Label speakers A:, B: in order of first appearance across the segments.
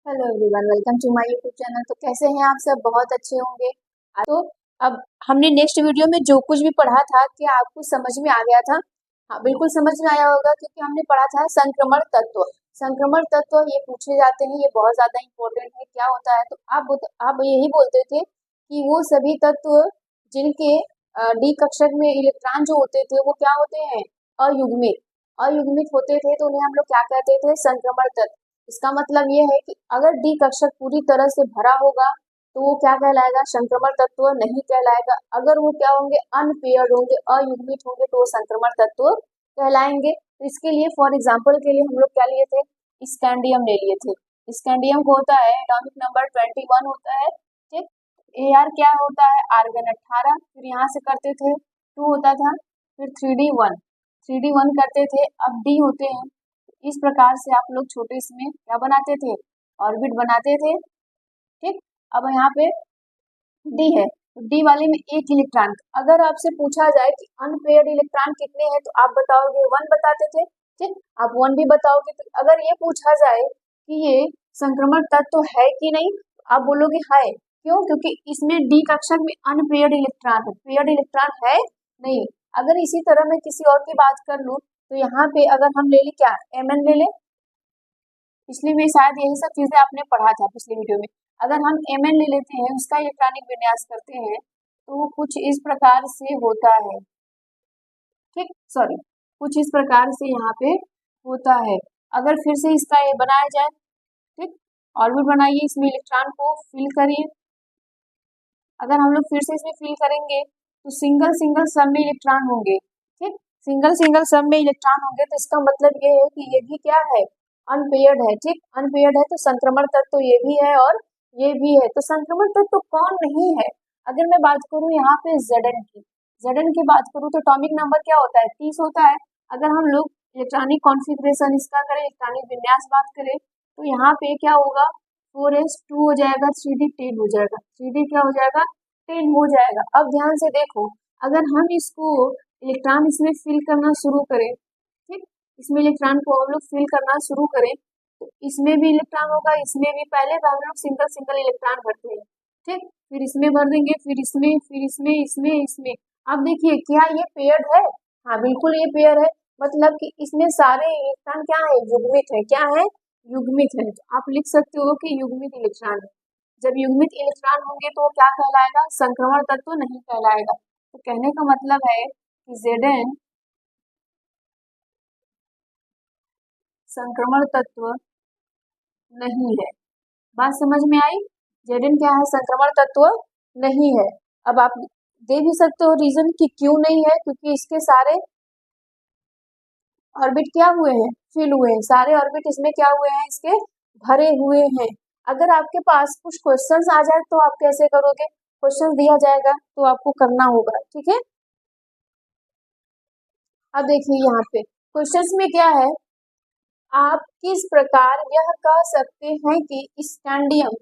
A: Hello everyone, welcome to my YouTube channel. तो कैसे हैं आप सब? बहुत अच्छे होंगे। तो अब हमने नेक्स्ट वीडियो में जो कुछ भी पढ़ा था, क्या आपको समझ में आ गया था? हाँ, बिल्कुल समझ में आया होगा, क्योंकि हमने पढ़ा था संक्रमण तत्व। संक्रमण तत्व ये पूछे जाते हैं, ये बहुत ज्यादा इंपॉर्टेंट है। क्या होता है? तो आप यही बोलते थे कि वो सभी तत्व जिनके डी कक्षक में इलेक्ट्रॉन जो होते थे वो क्या होते हैं? अयुग्मित। अयुग्मित होते थे तो उन्हें हम लोग क्या कहते थे? संक्रमण तत्व। इसका मतलब ये है कि अगर डी कक्षक पूरी तरह से भरा होगा तो वो क्या कहलाएगा? संक्रमण तत्व नहीं कहलाएगा। अगर वो क्या होंगे? अनपेयर्ड होंगे, अयुग्मित होंगे, तो वो संक्रमण तत्व कहलाएंगे। तो इसके लिए फॉर एग्जाम्पल के लिए हम लोग क्या लिए थे? स्कैंडियम ले लिए थे। स्कैंडियम को होता है एटॉमिक नंबर 21 होता है, ठीक। AR क्या होता है? आर्गन 18। फिर यहाँ से करते थे 2 होता था, फिर 3D1, 3D1 करते थे। अब D होते हैं। इस प्रकार से आप लोग छोटे इसमें क्या बनाते थे? ऑर्बिट बनाते थे, ठीक। अब यहाँ पे डी है, डी वाले में एक इलेक्ट्रॉन। अगर आपसे पूछा जाए कि अनपेयर्ड इलेक्ट्रॉन कितने हैं, तो आप बताओगे 1 बताते थे, ठीक। आप 1 भी बताओगे। तो अगर ये पूछा जाए कि ये संक्रमण तत्व है कि नहीं, तो आप बोलोगे है। क्यों? क्योंकि इसमें डी कक्षक में अनपेयर्ड इलेक्ट्रॉन है, पेयर्ड इलेक्ट्रॉन है नहीं। अगर इसी तरह मैं किसी और की बात कर लूं, तो यहाँ पे अगर हम ले लें क्या? Mn ले लें। पिछले में शायद यही सब चीजें आपने पढ़ा था पिछले वीडियो में। अगर हम Mn ले लेते हैं, उसका इलेक्ट्रॉनिक विन्यास करते हैं, तो वो कुछ इस प्रकार से होता है, ठीक। सॉरी, कुछ इस प्रकार से यहाँ पे होता है। अगर फिर से इसका ये बनाया जाए, ठीक, ऑर्बिट बनाइए, इसमें इलेक्ट्रॉन को फिल करिए। अगर हम लोग फिर से इसमें फिल करेंगे तो सिंगल सिंगल सब में इलेक्ट्रॉन होंगे, ठीक। सिंगल सिंगल सब में इलेक्ट्रॉन होंगे, तो इसका मतलब ये है कि ये भी क्या है? अनपेयर्ड है, ठीक। अनपेयर्ड है तो संक्रमण तत्व तो ये भी है और ये भी है। तो संक्रमण तत्व तो कौन नहीं है? अगर मैं बात करूं यहाँ पे Zn की, Zn की बात करूं तो एटॉमिक नंबर क्या होता है? 30 होता है। अगर हम लोग इलेक्ट्रॉनिक कॉन्फ़िगरेशन इसका करें, इलेक्ट्रॉनिक विन्यास बात करें, तो यहाँ पे क्या होगा? 4s2 हो जाएगा, 3d10 हो जाएगा, 3d क्या हो जाएगा? 10 हो जाएगा। अब ध्यान से देखो, अगर हम इसको इलेक्ट्रॉन इसमें फिल करना शुरू करें, ठीक, इसमें इलेक्ट्रॉन को हम लोग फिल करना शुरू करें, तो इसमें भी इलेक्ट्रॉन होगा, इसमें भी। पहले हम लोग सिंगल सिंगल इलेक्ट्रॉन भरते हैं, ठीक। फिर इसमें भर देंगे, फिर इसमें, फिर इसमें, इसमें, इसमें। अब देखिए, क्या ये पेयर्ड है? हाँ, बिल्कुल ये पेयर है। मतलब कि इसमें सारे इलेक्ट्रॉन क्या है? युग्मित है। क्या है? युग्मित है। तो आप लिख सकते हो कि युग्मित इलेक्ट्रॉन है। जब युग्मित इलेक्ट्रॉन होंगे तो वो क्या कहलाएगा? संक्रमण तत्व नहीं कहलाएगा। तो कहने का मतलब है कि Zn संक्रमण तत्व नहीं है। बात समझ में आई? Zn क्या है? संक्रमण तत्व नहीं है। अब आप दे भी सकते हो रीजन कि क्यों नहीं है, क्योंकि इसके सारे ऑर्बिट क्या हुए हैं? फिल हुए हैं। सारे ऑर्बिट इसमें क्या हुए हैं? इसके भरे हुए हैं। अगर आपके पास कुछ क्वेश्चंस आ जाए तो आप कैसे करोगे? क्वेश्चन दिया जाएगा तो आपको करना होगा, ठीक है। अब देखिए यहाँ पे क्वेश्चंस में क्या है? आप किस प्रकार यह कह सकते हैं कि स्कैंडियम,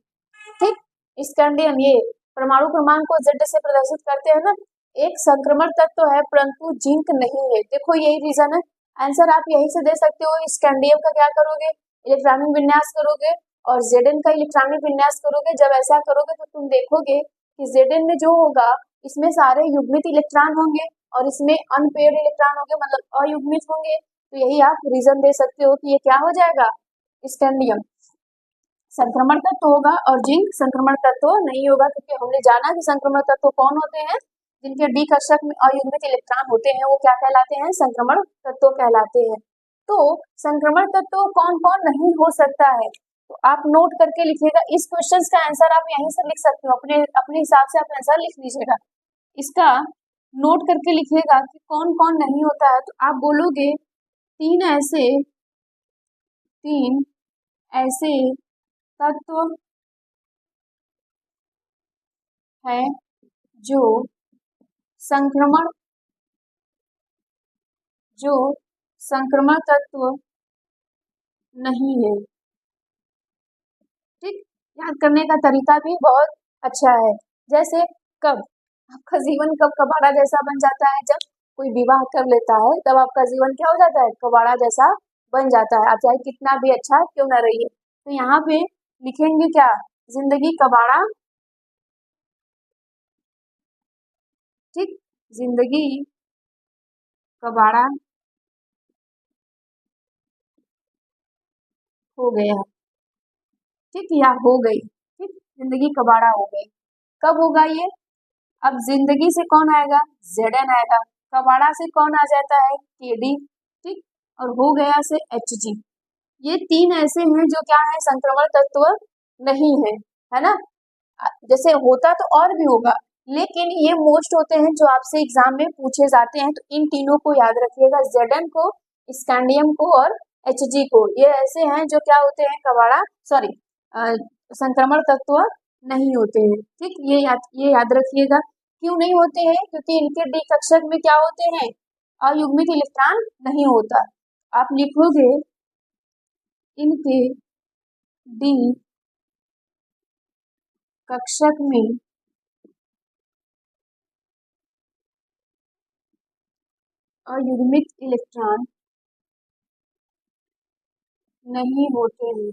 A: ठीक, स्कैंडियम ये परमाणु क्रमांक को Z से प्रदर्शित करते हैं ना, एक संक्रमण तत्व तो है, परंतु जिंक नहीं है। देखो यही रीजन है। आंसर आप यही से दे सकते हो। स्कैंडियम का क्या करोगे? इलेक्ट्रॉनिक विन्यास करोगे और Zn का इलेक्ट्रॉनिक विन्यास करोगे। जब ऐसा करोगे तो तुम देखोगे कि Zn में जो होगा, इसमें सारे युग्मित इलेक्ट्रॉन होंगे और इसमें अनपेयर्ड इलेक्ट्रॉन होंगे, मतलब अयुग्मित होंगे। तो यही आप रीजन दे सकते हो कि ये क्या हो जाएगा? स्कैंडियम संक्रमण तत्व होगा और जिंक संक्रमण तत्व नहीं होगा, क्योंकि हमने जाना कि संक्रमण तत्व कौन होते हैं? जिनके डी कक्षक में अयुग्मित इलेक्ट्रॉन होते हैं, वो क्या कहलाते हैं? संक्रमण तत्व कहलाते हैं। तो संक्रमण तत्व कौन कौन नहीं हो सकता है? तो आप नोट करके लिखिएगा। इस क्वेश्चन का आंसर आप यहीं से लिख सकते हो, अपने अपने हिसाब से आप आंसर लिख लीजिएगा। इसका नोट करके लिखिएगा कि कौन कौन नहीं होता है। तो आप बोलोगे तीन ऐसे तत्व है जो संक्रमण जो संक्रमण तत्व नहीं है, ठीक। याद करने का तरीका भी बहुत अच्छा है। जैसे कब आपका जीवन कब कबाड़ा जैसा बन जाता है? जब कोई विवाह कर लेता है, तब आपका जीवन क्या हो जाता है? कबाड़ा जैसा बन जाता है। आप चाहे कितना भी अच्छा क्यों ना रहिए। तो यहाँ पे लिखेंगे क्या, जिंदगी कबाड़ा, ठीक, जिंदगी कबाड़ा हो गया, ठीक, या हो गई, ठीक, जिंदगी कबाड़ा हो गई। कब होगा ये, अब जिंदगी से कौन आएगा, जेड एन आएगा, कबाड़ा से कौन आ जाता है, के डी, ठीक, और हो गया से एच जी। ये तीन ऐसे हैं जो क्या है, संक्रमण तत्व नहीं है ना। जैसे होता तो और भी होगा, लेकिन ये मोस्ट होते हैं जो आपसे एग्जाम में पूछे जाते हैं। तो इन तीनों को याद रखिएगा, जेडन को, स्कैंडियम को और एचजी को। ये ऐसे हैं जो क्या होते हैं, कबाड़ा, सॉरी, संक्रमण तत्व नहीं होते हैं, ठीक, ये याद रखिएगा। क्यों नहीं होते हैं, क्योंकि इनके डी कक्षक में क्या होते हैं, अयुग्मित इलेक्ट्रॉन नहीं होता। आप लिखोगे इनके डी कक्षक में अयुग्मित इलेक्ट्रॉन नहीं होते हैं,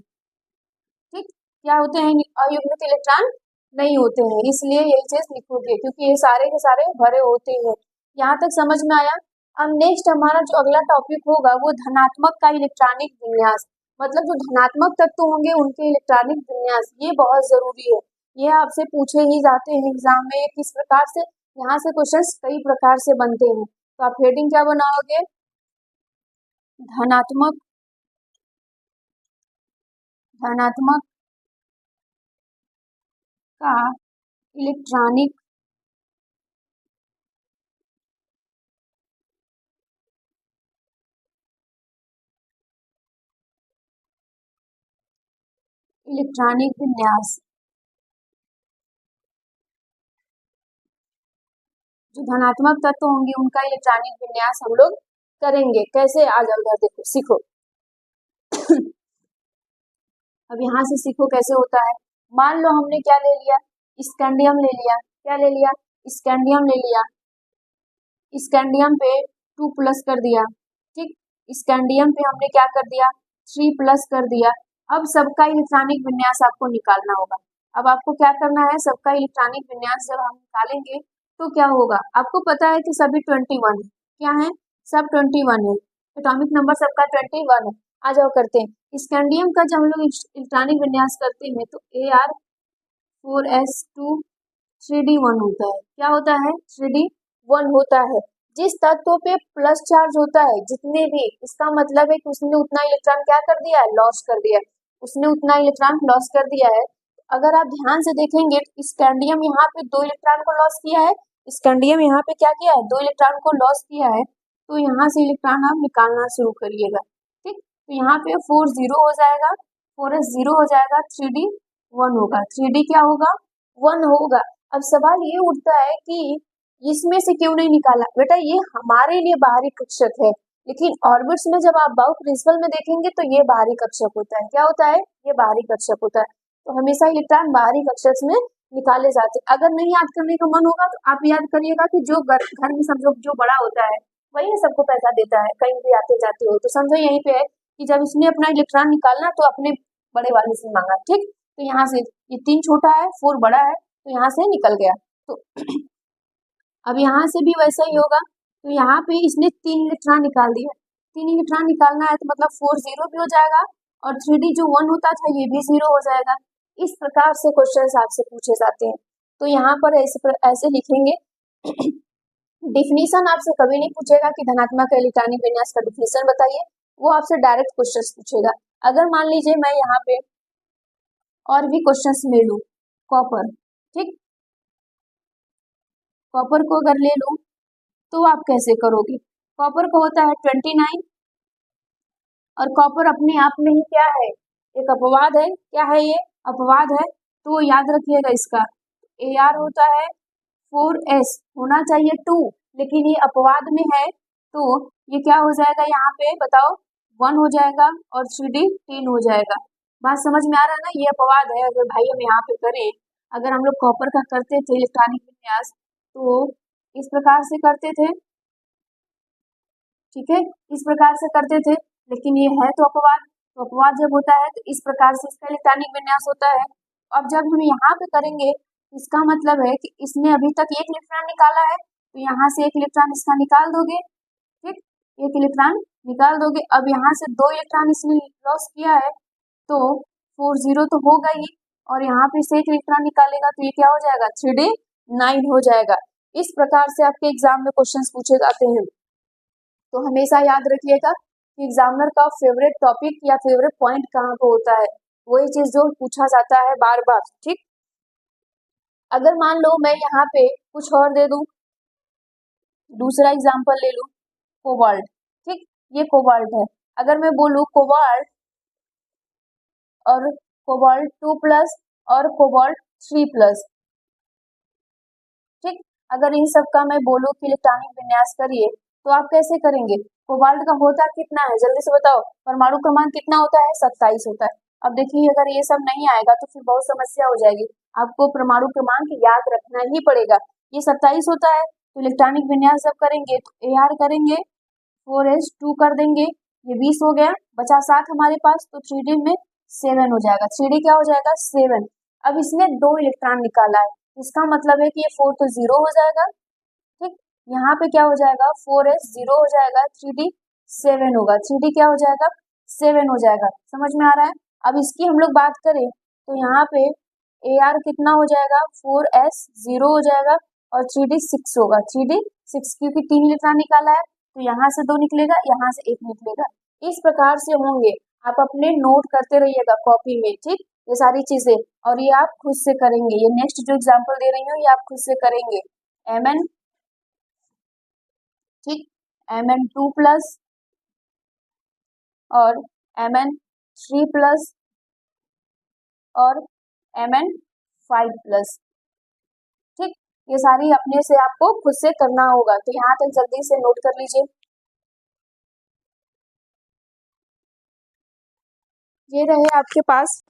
A: ठीक, क्या होते हैं, अयुग्मित इलेक्ट्रॉन नहीं होते हैं, इसलिए यही चीज लिखोगे, क्योंकि ये सारे के सारे भरे होते हैं। यहाँ तक समझ में आया। अब नेक्स्ट हमारा जो अगला टॉपिक होगा वो धनात्मक का इलेक्ट्रॉनिक विन्यास, मतलब जो धनात्मक तत्व होंगे उनके इलेक्ट्रॉनिक विन्यास, ये बहुत जरूरी है। ये आपसे पूछे ही जाते हैं एग्जाम में, किस प्रकार से, यहाँ से क्वेश्चंस कई प्रकार से बनते हैं। तो आप हेडिंग क्या बनाओगे, धनात्मक, धनात्मक का इलेक्ट्रॉनिक इलेक्ट्रॉनिक विन्यास, जो धनात्मक तत्व होंगे उनका इलेक्ट्रॉनिक विन्यास हम लोग करेंगे। कैसे, आ जाओ इधर देखो, सीखो। अब यहाँ से सीखो कैसे होता है। मान लो हमने क्या ले लिया, स्कैंडियम ले लिया, क्या ले लिया, स्कैंडियम ले लिया, स्कैंडियम पे 2 प्लस कर दिया, ठीक, स्कैंडियम पे हमने क्या कर दिया, 3 प्लस कर दिया। अब सबका इलेक्ट्रॉनिक विन्यास आपको निकालना होगा। अब आपको क्या करना है, सबका इलेक्ट्रॉनिक विन्यास जब हम निकालेंगे तो क्या होगा, आपको पता है कि सभी 21 है, क्या है, सब 21 है, एटॉमिक नंबर सबका 21 है। आ जाओ करते हैं, स्कैंडियम का जब हम लोग इलेक्ट्रॉनिक विन्यास करते हैं तो Ar4s2 3d1 होता है, क्या होता है, 3d1 होता है। जिस तत्व पे प्लस चार्ज होता है, जितने भी, इसका मतलब है कि उसने उतना इलेक्ट्रॉन क्या कर दिया है, लॉस कर दिया है, उसने उतना इलेक्ट्रॉन लॉस कर दिया है। अगर आप ध्यान से देखेंगे, स्कैंडियम यहाँ पे 2 इलेक्ट्रॉन को लॉस किया है, स्कैंडियम यहाँ पे क्या किया है, 2 इलेक्ट्रॉन को लॉस किया है। तो यहाँ से इलेक्ट्रॉन आप निकालना शुरू करिएगा, ठीक, तो यहाँ पे 4 0 हो जाएगा, 4s 0 हो जाएगा, 3d 1 होगा, 3d क्या होगा, 1 होगा। अब सवाल ये उठता है कि इसमें से क्यों नहीं निकाला, बेटा ये हमारे लिए बाहरी कक्षक है, लेकिन ऑर्बिट्स में जब आप बाउ प्रिंसिपल में देखेंगे तो ये बाहरी कक्षक होता है, क्या होता है, ये बाहरी कक्षक होता है। तो हमेशा इलेक्ट्रॉन बाहरी कक्षक में निकाले जाते हैं। अगर नहीं याद करने का मन होगा तो आप याद करिएगा कि जो घर में समझो जो बड़ा होता है वही सबको पैसा देता है, कहीं भी आते जाते हो, तो समझो यहीं पे है कि जब इसने अपना इलेक्ट्रॉन निकालना तो अपने बड़े वाले से मांगा, ठीक, तो यहाँ से ये 3 छोटा है, 4 बड़ा है, तो यहाँ से निकल गया। तो अब यहाँ से भी वैसा ही होगा, तो यहाँ पे इसने 3 इलेक्ट्रॉन निकाल दिया, 3 इलेक्ट्रॉन निकालना है तो मतलब 4 0 भी हो जाएगा, और 3d जो 1 होता था ये भी 0 हो जाएगा। इस प्रकार से क्वेश्चन आपसे पूछे जाते हैं। तो यहाँ पर ऐसे लिखेंगे। डिफिनीशन आपसे कभी नहीं पूछेगा कि धनात्मक इलेक्ट्रॉनिक विन्यास का डिफिनीशन बताइए, वो आपसे डायरेक्ट क्वेश्चन पूछेगा। अगर मान लीजिए मैं यहाँ पे और भी क्वेश्चंस ले लूं, कॉपर, ठीक, कॉपर को अगर ले लूं तो आप कैसे करोगे, कॉपर को होता है 29, और कॉपर अपने आप में ही क्या है, एक अपवाद है, क्या है ये, अपवाद है, तो याद रखिएगा इसका। Ar होता है 4s, होना चाहिए 2, लेकिन ये अपवाद में है, तो ये क्या हो जाएगा, यहाँ पे बताओ 1 हो जाएगा, और 3d 10 हो जाएगा। बात समझ में आ रहा है ना, ये अपवाद है। अगर भाई हम यहाँ पे करें, अगर हम लोग कॉपर का करते थे इलेक्ट्रॉनिक विन्यास तो इस प्रकार से करते थे, ठीक है, इस प्रकार से करते थे, लेकिन ये है तो अपवाद, तो अपवाद जब होता है तो इस प्रकार से इसका इलेक्ट्रॉनिक विन्यास होता है। अब जब हम यहाँ पे करेंगे, इसका मतलब है कि इसने अभी तक एक इलेक्ट्रॉन निकाला है, तो यहाँ से एक इलेक्ट्रॉन इसका निकाल दोगे, ठीक, एक इलेक्ट्रॉन निकाल दोगे। अब यहाँ से 2 इलेक्ट्रॉन इसने लॉस किया है, तो 4 0 तो होगा ही, और यहाँ पे से एक इलेक्ट्रॉन निकालेगा तो ये क्या हो जाएगा, 3d 9 हो जाएगा। इस प्रकार से आपके एग्जाम में क्वेश्चंस पूछे जाते हैं। तो हमेशा याद रखिएगा कि एग्जामिनर का फेवरेट टॉपिक या फेवरेट पॉइंट कहाँ पे होता है, वही चीज जो पूछा जाता है बार बार, ठीक। अगर मान लो मैं यहाँ पे कुछ और दे दूं, दूसरा एग्जाम्पल ले लूं, कोबाल्ट, ठीक, ये कोबाल्ट है। अगर मैं बोलूं कोबाल्ट और कोबाल्ट 2+ और कोबाल्ट 3+, ठीक, अगर इन सब का मैं बोलूं कि इलेक्ट्रॉनिक विन्यास करिए, तो आप कैसे करेंगे। कोबाल्ट का होता कितना है, जल्दी से बताओ, परमाणु क्रमांक कितना होता है, 27 होता है। अब देखिए अगर ये सब नहीं आएगा तो फिर बहुत समस्या हो जाएगी, आपको परमाणु क्रमांक याद रखना ही पड़ेगा। ये 27 होता है, तो इलेक्ट्रॉनिक विन्यास जब करेंगे तो AR करेंगे, 4s2 कर देंगे, ये 20 हो गया, बचा 7 हमारे पास, तो 3d में 7 हो जाएगा, 3d क्या हो जाएगा, 7। अब इसने 2 इलेक्ट्रॉन निकाला है, इसका मतलब है कि ये 4 तो 0 हो जाएगा, ठीक, यहाँ पे क्या हो जाएगा, 4s 0 हो जाएगा, 3d 7 होगा, 3d क्या हो जाएगा, 7 हो जाएगा, समझ में आ रहा है। अब इसकी हम लोग बात करें तो यहाँ पे AR कितना हो जाएगा, 4s 0 हो जाएगा, और 3d 6 होगा, 3d 6, क्योंकि 3 इलेक्ट्रॉन निकाला है, तो यहाँ से 2 निकलेगा, यहाँ से 1 निकलेगा। इस प्रकार से होंगे, आप अपने नोट करते रहिएगा कॉपी में, ठीक, ये सारी चीजें, और ये आप खुद से करेंगे। ये नेक्स्ट जो एग्जाम्पल दे रही हूँ ये आप खुद से करेंगे। Mn, ठीक, Mn2+ और Mn3+ और Mn5+, ठीक, ये सारी अपने से आपको खुद से करना होगा। तो यहाँ तक जल्दी से नोट कर लीजिए। ये रहे आपके पास,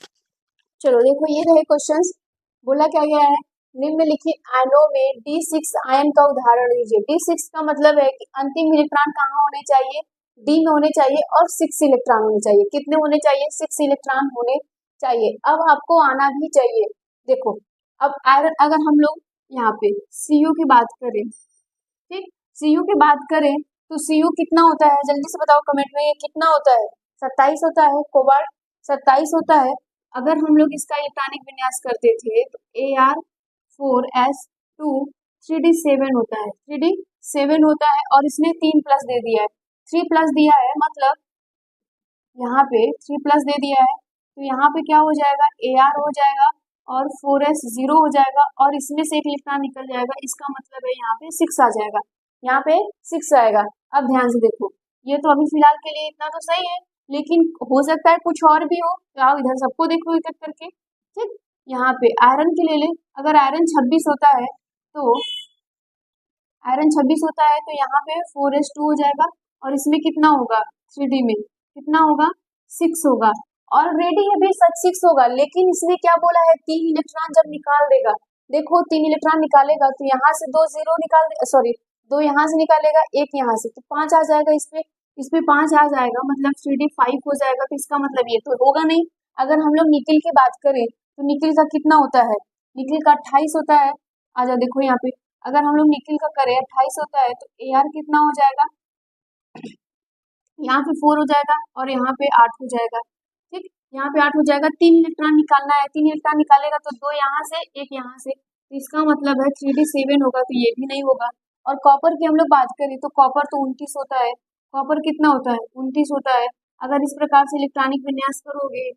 A: चलो देखो ये रहे क्वेश्चंस। बोला क्या गया है, निम्नलिखित आयनों में D6 आयन का उदाहरण दीजिए। D6 का मतलब है कि अंतिम इलेक्ट्रॉन कहाँ होने चाहिए, D में होने चाहिए, और 6 इलेक्ट्रॉन होने चाहिए। कितने होने चाहिए, 6 इलेक्ट्रॉन होने चाहिए। अब आपको आना भी चाहिए। देखो अब आयरन, अगर हम लोग यहाँ पे Cu की बात करें, ठीक, Cu की बात करें तो Cu कितना होता है, जल्दी से बताओ कमेंट में, ये कितना होता है, 27 होता है। कोबाल्ट 27 होता है। अगर हम लोग इसका इलेक्ट्रॉनिक विन्यास करते थे तो AR4s2 3d 7 होता है, 3d 7 होता है, और इसने 3+ दे दिया है, 3+ दिया है, मतलब यहाँ पे 3+ दे दिया है, तो यहाँ पे क्या हो जाएगा, AR हो जाएगा, और 4s 0 हो जाएगा, और इसमें से एक इलेक्ट्रॉन निकल जाएगा, इसका मतलब है यहाँ पे 6 आ जाएगा, यहाँ पे 6 आएगा। अब ध्यान से देखो, ये तो अभी फिलहाल के लिए इतना तो सही है, लेकिन हो सकता है कुछ और भी हो, तो आओ इधर सबको देखो एक एक करके, ठीक। यहाँ पे आयरन के ले ले, अगर आयरन 26 होता है तो आयरन 26 होता है, तो यहाँ पे 4s2 हो जाएगा, और इसमें कितना होगा, 3d में कितना होगा, 6 होगा। ऑलरेडी ये भी 6 होगा, लेकिन इसने क्या बोला है, 3 इलेक्ट्रॉन जब निकाल देगा, देखो 3 इलेक्ट्रॉन निकालेगा तो यहाँ से 2 0 निकाल, सॉरी 2 यहाँ से निकालेगा, 1 यहाँ से, तो 5 आ जाएगा, इसमें 5 आ जाएगा, मतलब 3d 5 हो जाएगा। तो इसका मतलब ये तो होगा नहीं। अगर हम लोग निकिल की बात करें तो निकिल का कितना होता है, निकिल का 28 होता है। आ जाओ देखो यहाँ पे, अगर हम लोग निकिल का करें 28 होता है, तो AR कितना हो जाएगा, यहाँ पे 4 हो जाएगा, और यहाँ पे 8 हो जाएगा, ठीक, यहाँ पे 8 हो जाएगा। 3 इलेक्ट्रॉन निकालना है, 3 इलेक्ट्रॉन निकालेगा तो 2 यहाँ से, 1 यहाँ से, तो इसका मतलब है 3d 7 होगा, तो ये भी नहीं होगा। और कॉपर की हम लोग बात करें तो कॉपर तो 29 होता है, कॉपर कितना होता है, 29 होता है। अगर इस प्रकार से इलेक्ट्रॉनिक विन्यास करोगे,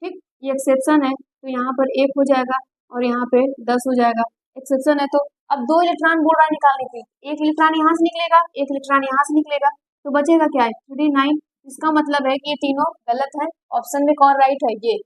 A: ठीक, ये एक्सेप्शन है, तो यहाँ पर 1 हो जाएगा, और यहाँ पे 10 हो जाएगा, एक्सेप्शन है। तो अब 2 इलेक्ट्रॉन बोल रहा है निकालने के, 1 इलेक्ट्रॉन यहाँ से निकलेगा, 1 इलेक्ट्रॉन यहाँ से निकलेगा, तो बचेगा क्या है, 3d 9। इसका मतलब है कि ये तीनों गलत है, ऑप्शन में कौन राइट है, ये,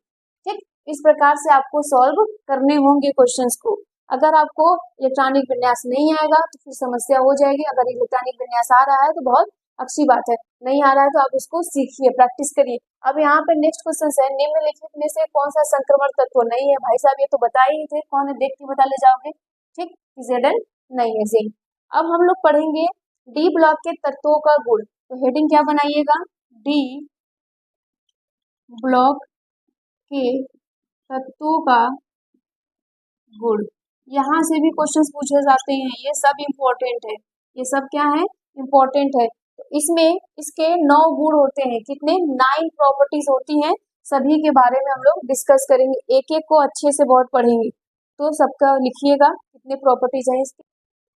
A: ठीक। इस प्रकार से आपको सॉल्व करने होंगे क्वेश्चंस को। अगर आपको इलेक्ट्रॉनिक विन्यास नहीं आएगा तो फिर समस्या हो जाएगी। अगर इलेक्ट्रॉनिक विन्यास आ रहा है तो बहुत अच्छी बात है, नहीं आ रहा है तो आप उसको सीखिए, प्रैक्टिस करिए। अब यहाँ पे नेक्स्ट क्वेश्चन है, निम्नलिखित में से कौन सा संक्रमण तत्व नहीं है। भाई साहब ये तो बता ही थे, कौन है देख के बता ले जाओगे, ठीक, Zn नहीं है, जिंक। अब हम लोग पढ़ेंगे डी ब्लॉक के तत्वों का गुण, तो हेडिंग क्या बनाइएगा, डी ब्लॉक के तत्वों का गुण। यहाँ से भी क्वेश्चंस पूछे जाते हैं, ये सब इम्पोर्टेंट है, ये सब क्या है, इम्पोर्टेंट है। तो इसमें इसके 9 गुण होते हैं, कितने, 9 प्रॉपर्टीज होती हैं। सभी के बारे में हम लोग डिस्कस करेंगे, एक एक को अच्छे से बहुत पढ़ेंगे। तो सबका लिखिएगा कितने प्रॉपर्टीज है इसके।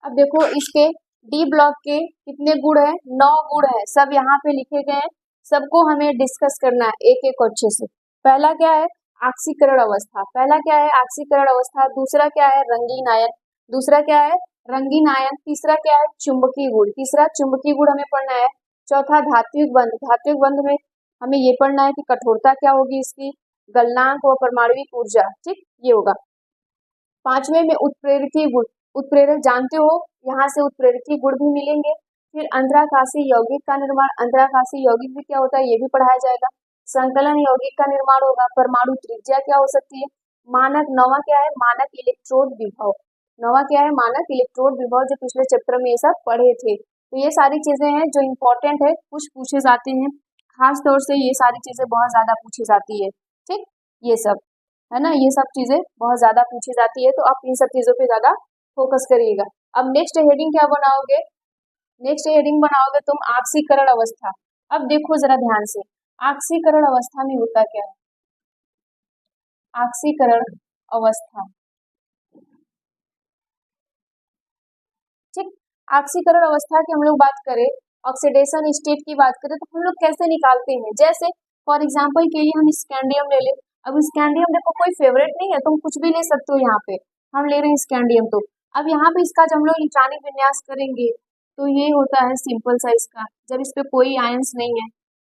A: अब देखो इसके डी ब्लॉक के कितने गुण है, 9 गुण है, सब यहाँ पे लिखे गए हैं, सबको हमें डिस्कस करना है एक एक अच्छे से। पहला क्या है, ऑक्सीकरण अवस्था, पहला क्या है ऑक्सीकरण अवस्था, दूसरा क्या है रंगीन आयन, दूसरा क्या है रंगीन आयन, तीसरा क्या है चुंबकीय गुण, तीसरा चुंबकीय गुण हमें पढ़ना है। चौथा धात्विक बंध, धात्विक बंध में हमें ये पढ़ना है कि कठोरता क्या होगी इसकी, गलनांक व परमाणुविक ऊर्जा, ठीक, ये होगा। पांचवें में उत्प्रेरकीय गुण, उत्प्रेरक जानते हो, यहाँ से उत्प्रेरकीय गुण भी मिलेंगे। फिर अंतराकाशीय यौगिक का निर्माण, अंतराकाशीय यौगिक भी क्या होता है ये भी पढ़ाया जाएगा। संकलन यौगिक का निर्माण होगा। परमाणु त्रिज्या क्या हो सकती है, मानक, नौवां क्या है मानक इलेक्ट्रोड विभव, नौवां क्या है मानक इलेक्ट्रोड विभव, जो पिछले चैप्टर में ये सब पढ़े थे। तो ये सारी चीजें हैं जो इम्पोर्टेंट है, कुछ पूछे जाते हैं, खास तौर से ये सारी चीजें बहुत ज्यादा पूछी जाती है, ठीक, ये सब है ना, ये सब चीजें बहुत ज्यादा पूछी जाती है, तो आप इन सब चीजों पे ज्यादा फोकस करिएगा। अब नेक्स्ट हेडिंग क्या बनाओगे, नेक्स्ट हेडिंग बनाओगे तुम ऑक्सीकरण अवस्था। अब देखो जरा ध्यान से, ऑक्सीकरण अवस्था में होता क्या है, ऑक्सीकरण अवस्था, ठीक, ऑक्सीकरण अवस्था की हम लोग बात करें, ऑक्सीडेशन स्टेट की बात करें तो हम लोग कैसे निकालते हैं, जैसे फॉर एग्जांपल के लिए हम स्कैंडियम ले लें। अब स्कैंडियम देखो कोई फेवरेट नहीं है, तुम कुछ भी ले सकते हो, यहाँ पे हम ले रहे हैं स्कैंडियम। तो अब यहाँ पे इसका जब हम लोग इलेक्ट्रॉनिक विन्यास करेंगे तो ये होता है सिंपल साइज का, जब इस पे कोई आयंस नहीं है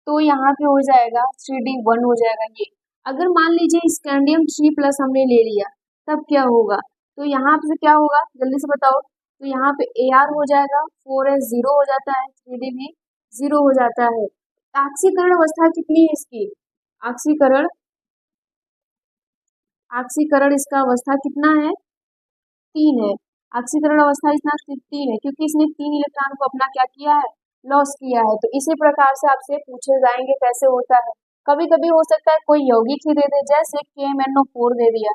A: तो यहाँ पे हो जाएगा 3D1 हो जाएगा ये। अगर मान लीजिए स्कैंडियम 3+ हमने ले लिया तब क्या होगा, तो यहाँ पे क्या होगा जल्दी से बताओ, तो यहाँ पे Ar हो जाएगा, 4s 0 हो जाता है, 3D में 0 हो जाता है। ऑक्सीकरण अवस्था कितनी है इसकी, ऑक्सीकरण, ऑक्सीकरण इसका अवस्था कितना है, 3 है। ऑक्सीकरण अवस्था इसका 3 है क्योंकि इसने 3 इलेक्ट्रॉन को अपना क्या किया है, लॉस किया है। तो इसी प्रकार से आपसे पूछे जाएंगे कैसे होता है। कभी कभी हो सकता है कोई यौगिक ही दे दे, जैसे KMnO4 दे दिया,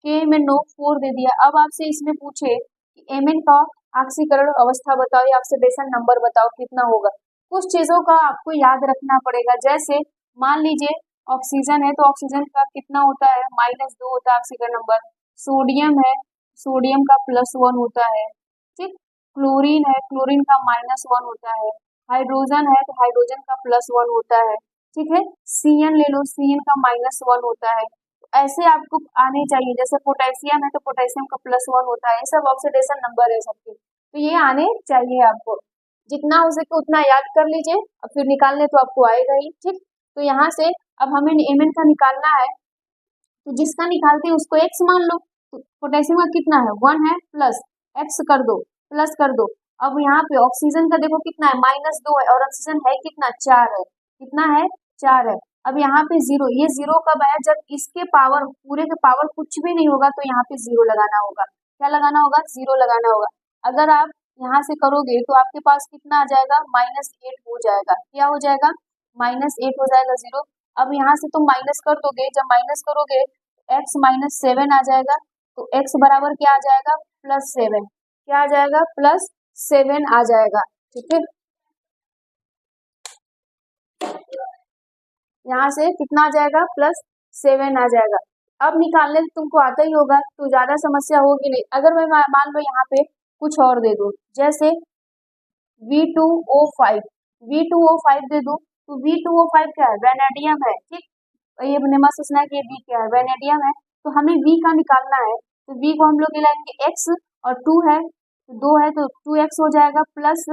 A: KMnO4 दे दिया, अब आपसे इसमें पूछे कि Mn का ऑक्सीकरण अवस्था बताओ या ऑक्सीडेशन नंबर बताओ कितना होगा। कुछ चीजों का आपको याद रखना पड़ेगा, जैसे मान लीजिए ऑक्सीजन है तो ऑक्सीजन का कितना होता है, -2 होता है ऑक्सीकरण नंबर। सोडियम है, सोडियम का +1 होता है, ठीक, क्लोरीन है, क्लोरीन का -1 होता है, हाइड्रोजन है तो हाइड्रोजन का +1 होता है, ठीक है। Cn ले लो, Cn का -1 होता है। तो ऐसे आपको आने चाहिए, जैसे पोटेशियम है तो पोटेशियम का +1 होता है, ये सब ऑक्सीडेशन नंबर है सबके, तो ये आने चाहिए आपको। जितना हो सके उतना याद कर लीजिए, और फिर निकालने तो आपको आएगा ही, ठीक। तो यहाँ से अब हमें Mn का निकालना है, तो जिसका निकालते हैं उसको x मान लो। तो पोटेशियम का कितना है 1 है, प्लस x कर दो, प्लस कर दो। अब यहाँ पे ऑक्सीजन का देखो कितना है -2 है, और ऑक्सीजन है कितना 4 है, कितना है 4 है। अब यहाँ पे 0, ये 0 कब आया, जब इसके पावर पूरे के पावर कुछ भी नहीं होगा तो यहाँ पे 0 लगाना होगा, क्या लगाना होगा, 0 लगाना होगा। अगर आप यहाँ से करोगे तो आपके पास कितना आ जाएगा, -8 हो जाएगा, क्या हो जाएगा, -8 हो जाएगा 0। अब यहाँ से तुम माइनस कर दोगे, जब माइनस करोगे x -7 आ जाएगा, तो x बराबर क्या आ जाएगा, +7, क्या आ जाएगा, +7 आ जाएगा, ठीक है। यहाँ से कितना आ जाएगा, +7 आ जाएगा। अब निकालने तुमको आता ही होगा तो ज्यादा समस्या होगी नहीं। अगर मैं मान लो यहाँ पे कुछ और दे दूं, जैसे V2O5, V2O5 दे दूं, तो V2O5 क्या है, वेनेडियम है, ठीक। ये नेमा सोचना है कि V क्या है, वेनेडियम है, तो हमें V का निकालना है। तो V को हम लोग मिलाएंगे x, और 2 है तो 2 है तो 2x हो जाएगा, प्लस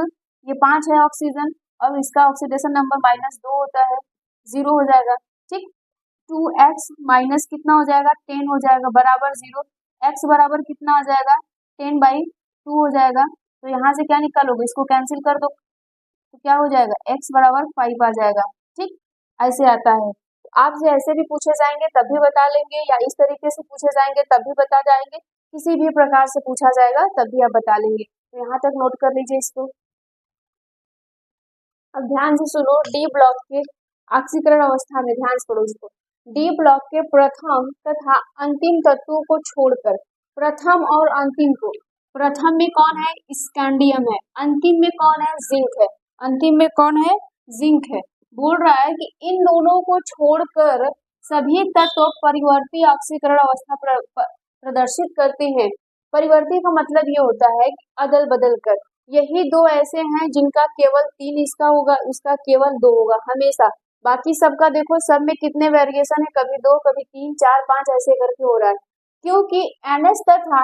A: ये 5 है ऑक्सीजन, और इसका ऑक्सीडेशन नंबर -2 होता है, 0 हो जाएगा, ठीक। 2x माइनस कितना हो जाएगा, 10 हो जाएगा, बराबर 0, x बराबर कितना आ जाएगा, 10/2 हो जाएगा। तो यहाँ से क्या निकालोगे, इसको कैंसिल कर दो, तो क्या हो जाएगा, x बराबर 5 आ जाएगा, ठीक, ऐसे आता है। आपसे ऐसे भी पूछे जाएंगे तब भी बता लेंगे, या इस तरीके से पूछे जाएंगे तब भी बता जाएंगे, किसी भी प्रकार से पूछा जाएगा तब भी आप बता लेंगे। तो यहाँ तक नोट कर लीजिए इसको। अब ध्यान से सुनो, डी ब्लॉक के ऑक्सीकरण अवस्था में, ध्यान से पढ़ो इसको, डी ब्लॉक के प्रथम तथा अंतिम तत्वों को छोड़कर, प्रथम और अंतिम को, प्रथम में कौन है, स्कैंडियम है, अंतिम में कौन है, जिंक है, अंतिम में कौन है, जिंक है। बोल रहा है कि इन दोनों को छोड़कर सभी तत्व परिवर्ती ऑक्सीकरण अवस्था प्रदर्शित करते हैं। परिवर्ती का मतलब ये होता है कि अदल बदल कर, यही दो ऐसे हैं जिनका केवल 3 इसका होगा, उसका केवल 2 होगा हमेशा, बाकी सबका देखो सब में कितने वेरिएशन है, कभी 2, कभी 3, 4, 5 ऐसे करके हो रहा है, क्योंकि NS तथा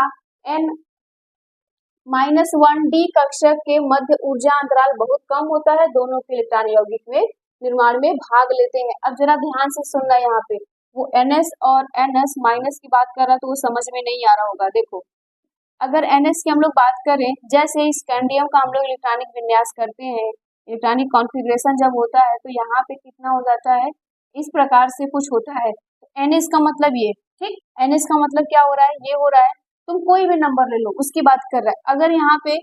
A: N-1D कक्षक के मध्य ऊर्जा अंतराल बहुत कम होता है, दोनों के इलेक्ट्रॉन यौगिक में निर्माण में भाग लेते हैं। अब जरा ध्यान से सुनना, यहाँ पे वो NS और NS माइनस की बात कर रहा है तो वो समझ में नहीं आ रहा होगा। देखो अगर NS की हम लोग बात करें, जैसे स्कैंडियम का हम लोग इलेक्ट्रॉनिक विन्यास करते हैं, इलेक्ट्रॉनिक कॉन्फ़िगरेशन जब होता है तो यहाँ पे कितना हो जाता है, इस प्रकार से कुछ होता है। NS का मतलब ये, ठीक, NS का मतलब क्या हो रहा है, ये हो रहा है, तुम कोई भी नंबर ले लो उसकी बात कर रहा है। अगर यहाँ पे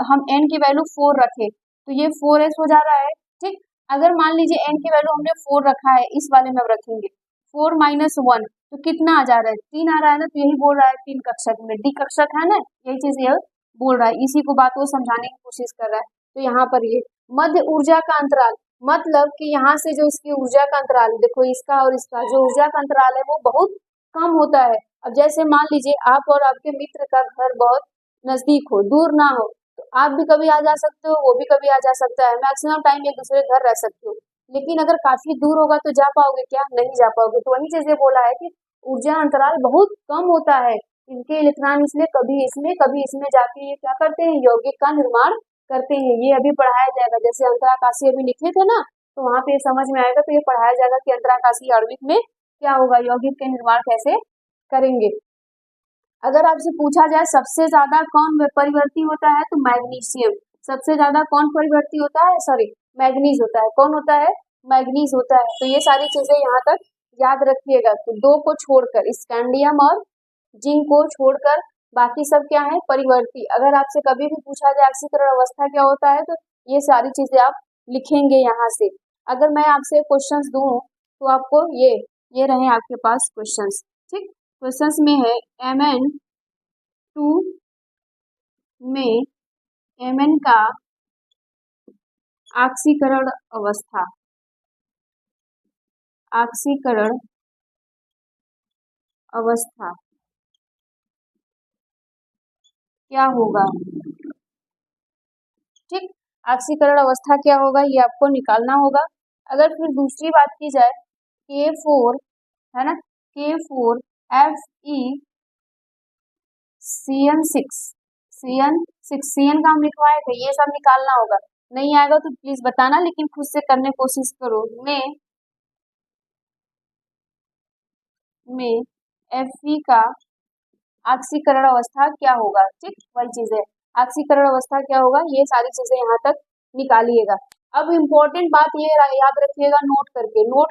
A: हम n की वैल्यू 4 रखें तो ये 4s हो जा रहा है, ठीक। अगर मान लीजिए n की वैल्यू हमने 4 रखा है, इस वाले में रखेंगे 4 माइनस 1 तो कितना आ जा रहा है, 3 आ रहा है ना, तो यही बोल रहा है 3 कक्षक में, डी कक्षक है ना, यही चीज ये बोल रहा है, इसी को बात वो समझाने की कोशिश कर रहा है। तो यहाँ पर ये मध्य ऊर्जा का अंतराल, मतलब कि यहाँ से जो इसकी ऊर्जा का अंतराल, देखो इसका और इसका जो ऊर्जा का अंतराल है वो बहुत कम होता है। अब जैसे मान लीजिए आप और आपके मित्र का घर बहुत नजदीक हो, दूर ना हो, तो आप भी कभी आ जा सकते हो, वो भी कभी आ जा सकता है, मैक्सिमम टाइम एक दूसरे घर रह सकते हो। लेकिन अगर काफी दूर होगा तो जा पाओगे क्या, नहीं जा पाओगे। तो वही चीजें बोला है कि ऊर्जा अंतराल बहुत कम होता है, इनके इलेक्ट्रॉन इसलिए कभी इसमें जाके ये क्या करते हैं, यौगिक का निर्माण करते हैं। ये अभी पढ़ाया जाएगा, जैसे अंतराकाशीय अभी लिखे थे ना, तो वहां पे समझ में आएगा, तो ये पढ़ाया जाएगा कि अंतराकाशीय आणविक में क्या होगा, यौगिक के निर्माण कैसे करेंगे। अगर आपसे पूछा जाए सबसे ज्यादा कौन परिवर्ती होता है तो मैग्नीशियम, सबसे ज्यादा कौन परिवर्ती होता है, सॉरी मैग्नीज होता है, कौन होता है, मैग्नीज होता है। तो ये सारी चीजें यहाँ तक याद रखिएगा। तो 2 को छोड़कर, स्कैंडियम और जिंक को छोड़कर बाकी सब क्या है, परिवर्ती। अगर आपसे कभी भी पूछा जाए ऑक्सीकरण अवस्था क्या होता है तो ये सारी चीजें आप लिखेंगे यहाँ से। अगर मैं आपसे क्वेश्चंस दूं तो आपको ये रहे आपके पास क्वेश्चंस, ठीक। क्वेश्चंस में है Mn2 में Mn का ऑक्सीकरण अवस्था, ऑक्सीकरण अवस्था क्या होगा, ठीक। ऑक्सीकरण अवस्था क्या होगा ये आपको निकालना होगा। अगर फिर दूसरी बात की जाए K4 है ना, K4FeCN6, CN का हम लिखवाए थे, ये सब निकालना होगा। नहीं आएगा तो प्लीज बताना, लेकिन खुद से करने की कोशिश करो। में Fe का ऑक्सीकरण अवस्था क्या होगा, ठीक, वही चीज है, ऑक्सीकरण अवस्था क्या होगा, ये सारी चीजें यहाँ तक निकालिएगा। अब इम्पोर्टेंट बात ये याद रखिएगा, नोट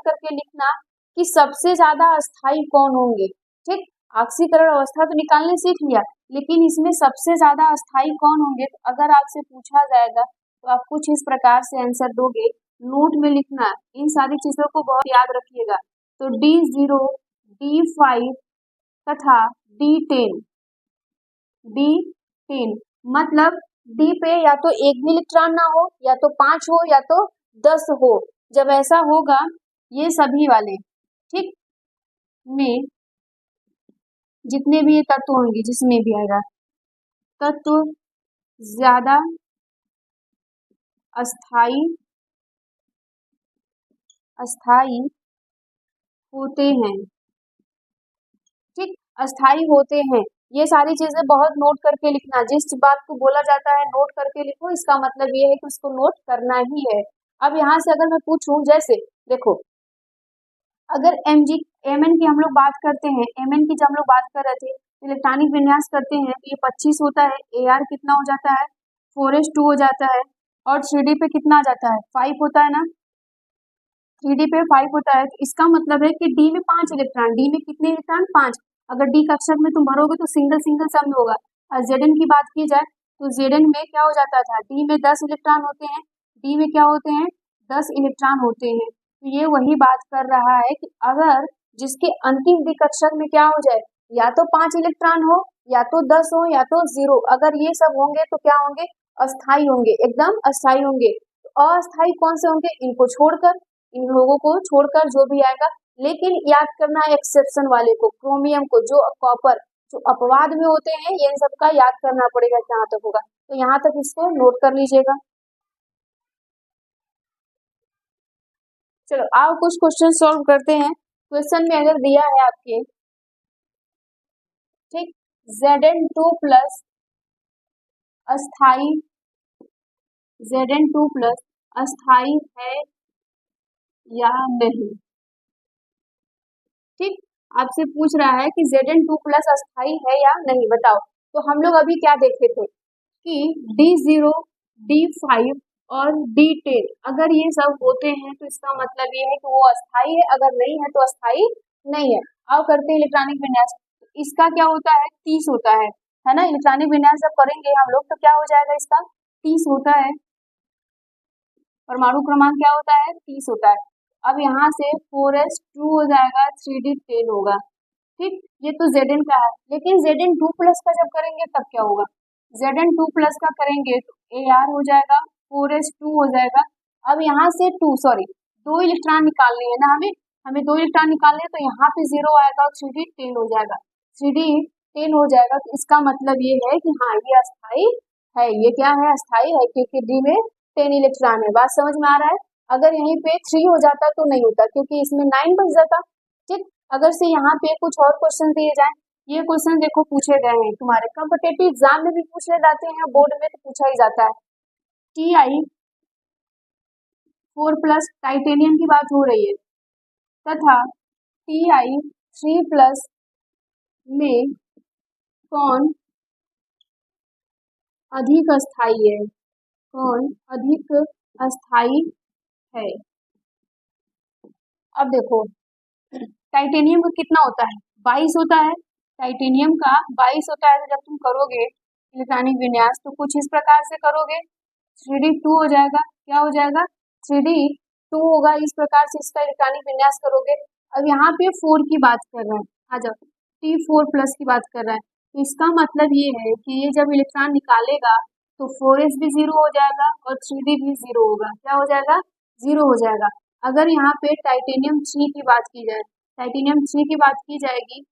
A: करके लिखना कि सबसे ज्यादा अस्थाई कौन होंगे, ठीक। ऑक्सीकरण अवस्था तो निकालने सीख लिया, लेकिन इसमें सबसे ज्यादा अस्थाई कौन होंगे, तो अगर आपसे पूछा जाएगा तो आप कुछ इस प्रकार से आंसर दोगे, नोट में लिखना, इन सारी चीजों को बहुत याद रखिएगा। तो D0, D5 तथा D10 मतलब डी पे या तो एक भी इलेक्ट्रॉन ना हो, या तो 5 हो, या तो 10 हो। जब ऐसा होगा ये सभी वाले, ठीक, में जितने भी ये तत्व होंगे, जिसमें भी आएगा तत्व ज्यादा अस्थाई होते हैं, ठीक, अस्थाई होते हैं। ये सारी चीजें बहुत नोट करके लिखना, जिस बात को बोला जाता है नोट करके लिखो, इसका मतलब ये है कि उसको नोट करना ही है। अब यहाँ से अगर मैं पूछूं, जैसे देखो अगर Mn की हम लोग बात करते हैं, Mn की जब हम लोग बात कर रहे थे, इलेक्ट्रॉनिक विन्यास करते हैं तो ये 25 होता है, Ar कितना हो जाता है, 4s2 हो जाता है, और 3D पे कितना आ जाता है, 5 होता है ना, 3D पे 5 होता है। तो इसका मतलब है कि D में 5 इलेक्ट्रॉन, D में कितने इलेक्ट्रॉन, 5। अगर D कक्षक में तुम भरोगे तो सिंगल सब में होगा। और Zn की बात की जाए तो Zn में क्या हो जाता था, D में 10 इलेक्ट्रॉन होते हैं, D में क्या होते हैं, 10 इलेक्ट्रॉन होते हैं। तो ये वही बात कर रहा है कि अगर जिसके अंतिम दिक्कक्षक में क्या हो जाए, या तो 5 इलेक्ट्रॉन हो, या तो 10 हो, या तो 0, अगर ये सब होंगे तो क्या होंगे, अस्थाई होंगे, एकदम अस्थाई होंगे। तो अस्थाई कौन से होंगे, इनको छोड़कर, इन लोगों को छोड़कर जो भी आएगा। लेकिन याद करना है एक्सेप्शन वाले को, क्रोमियम को, जो कॉपर, जो अपवाद में होते हैं, ये इन सबका याद करना पड़ेगा कहाँ तक होगा। तो यहाँ तक इसको नोट कर लीजिएगा। चलो आओ कुछ क्वेश्चन सॉल्व करते हैं। क्वेश्चन में अगर दिया है आपके, ठीक, Zn2 प्लस अस्थाई, Zn2 प्लस अस्थाई है या नहीं, ठीक, आपसे पूछ रहा है कि Zn2 प्लस अस्थाई है या नहीं, बताओ। तो हम लोग अभी क्या देखे थे कि D0, D5 और D10 अगर ये सब होते हैं तो इसका मतलब ये है कि वो अस्थाई है, अगर नहीं है तो अस्थाई नहीं है। अब करते हैं इलेक्ट्रॉनिक विन्यास। इसका क्या होता है, 30 होता है ना। इलेक्ट्रॉनिक विन्यास जब करेंगे हम लोग तो क्या हो जाएगा, इसका 30 होता है। परमाणु क्रमांक क्या होता है, 30 होता है। अब यहाँ से 4s2 हो जाएगा, 3d10 होगा, ठीक। ये तो Zn का है, लेकिन Zn2 प्लस का जब करेंगे तब क्या होगा, Zn2 प्लस का करेंगे तो Ar हो जाएगा, 4s2 हो जाएगा। अब यहाँ से 2 इलेक्ट्रॉन निकालने हैं ना हमें 2 इलेक्ट्रॉन निकालने हैं, तो यहाँ पे 0 आएगा और 3d10 हो जाएगा, 3d10 हो जाएगा। तो इसका मतलब ये है कि हाँ ये अस्थाई है, ये क्या है, अस्थाई है, क्योंकि डी में 10 इलेक्ट्रॉन है। बात समझ में आ रहा है। अगर यहीं पे 3 हो जाता तो नहीं होता, क्योंकि इसमें 9 बच जाता, ठीक। अगर से यहाँ पे कुछ और क्वेश्चन दिए जाए, ये क्वेश्चन देखो पूछे गए हैं तुम्हारे कॉम्पिटिटिव एग्जाम में भी पूछे जाते हैं, बोर्ड में तो पूछा ही जाता है। Ti4 प्लस टाइटेनियम की बात हो रही है, तथा Ti3 प्लस में कौन अधिक अस्थाई है, कौन अधिक अस्थाई है। अब देखो टाइटेनियम का कितना होता है, 22 होता है, टाइटेनियम का 22 होता है। तो जब तुम करोगे इलेक्ट्रॉनिक विन्यास तो कुछ इस प्रकार से करोगे, 3d2 हो जाएगा, क्या हो जाएगा, 3d2 होगा। इस प्रकार से इसका इलेक्ट्रॉनिक विन्यास करोगे। अब यहाँ पे 4 की बात कर रहे हैं, आ जाओ, T4 प्लस की बात कर रहा है। तो इसका मतलब ये है कि ये जब इलेक्ट्रॉन निकालेगा तो 4s भी 0 हो जाएगा और 3d भी 0 होगा, क्या हो जाएगा, 0 हो जाएगा। अगर यहाँ पे टाइटेनियम 3 की बात की जाए, टाइटेनियम 3 की बात की जाएगी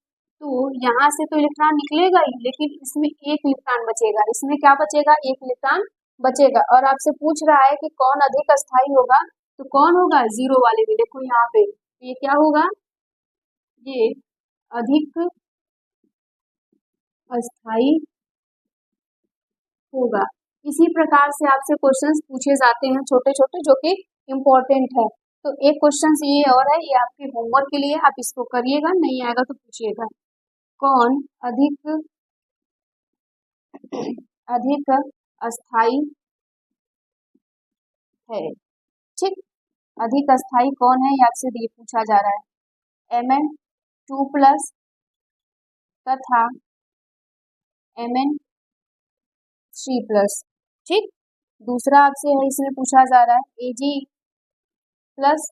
A: तो यहाँ से तो इलेक्ट्रॉन निकलेगा ही, लेकिन इसमें एक इलेक्ट्रॉन बचेगा, इसमें क्या बचेगा, एक इलेक्ट्रॉन बचेगा। और आपसे पूछ रहा है कि कौन अधिक अस्थाई होगा, तो कौन होगा, 0 वाले में। देखो यहाँ पे ये क्या होगा, ये अधिक अस्थाई होगा। इसी प्रकार से आपसे क्वेश्चंस पूछे जाते हैं छोटे छोटे, जो कि इम्पोर्टेंट है। तो एक क्वेश्चन ये और है, ये आपके होमवर्क के लिए, आप इसको करिएगा, नहीं आएगा तो पूछिएगा। कौन अधिक अधिक अस्थाई है, ठीक। अधिक अस्थाई कौन है, ये आपसे ये पूछा जा रहा है। Mn2 प्लस तथा Mn3 प्लस, ठीक। दूसरा आपसे है, इसमें पूछा जा रहा है Ag प्लस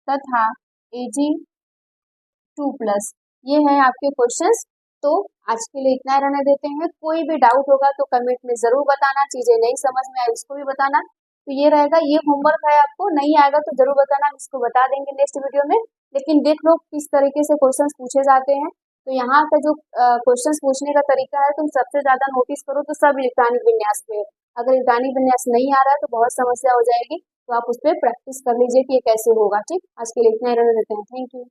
A: तथा Ag2 प्लस। ये है आपके क्वेश्चंस। तो आज के लिए इतना रहने देते हैं। कोई भी डाउट होगा तो कमेंट में जरूर बताना, चीजें नहीं समझ में आई उसको भी बताना। तो ये रहेगा, ये होमवर्क है, आपको नहीं आएगा तो जरूर बताना, हम इसको बता देंगे नेक्स्ट वीडियो में। लेकिन देख लो किस तरीके से क्वेश्चंस पूछे जाते हैं। तो यहाँ का जो क्वेश्चंस पूछने का तरीका है, तुम सबसे ज्यादा नोटिस करो तो सब इलेक्ट्रॉनिक विन्यास में है। अगर इलेक्ट्रॉनिक विन्यास नहीं आ रहा है तो बहुत समस्या हो जाएगी। तो आप उस पर प्रैक्टिस कर लीजिए कि ये कैसे होगा, ठीक। आज के लिए इतना ही रहने देते हैं। Thank you.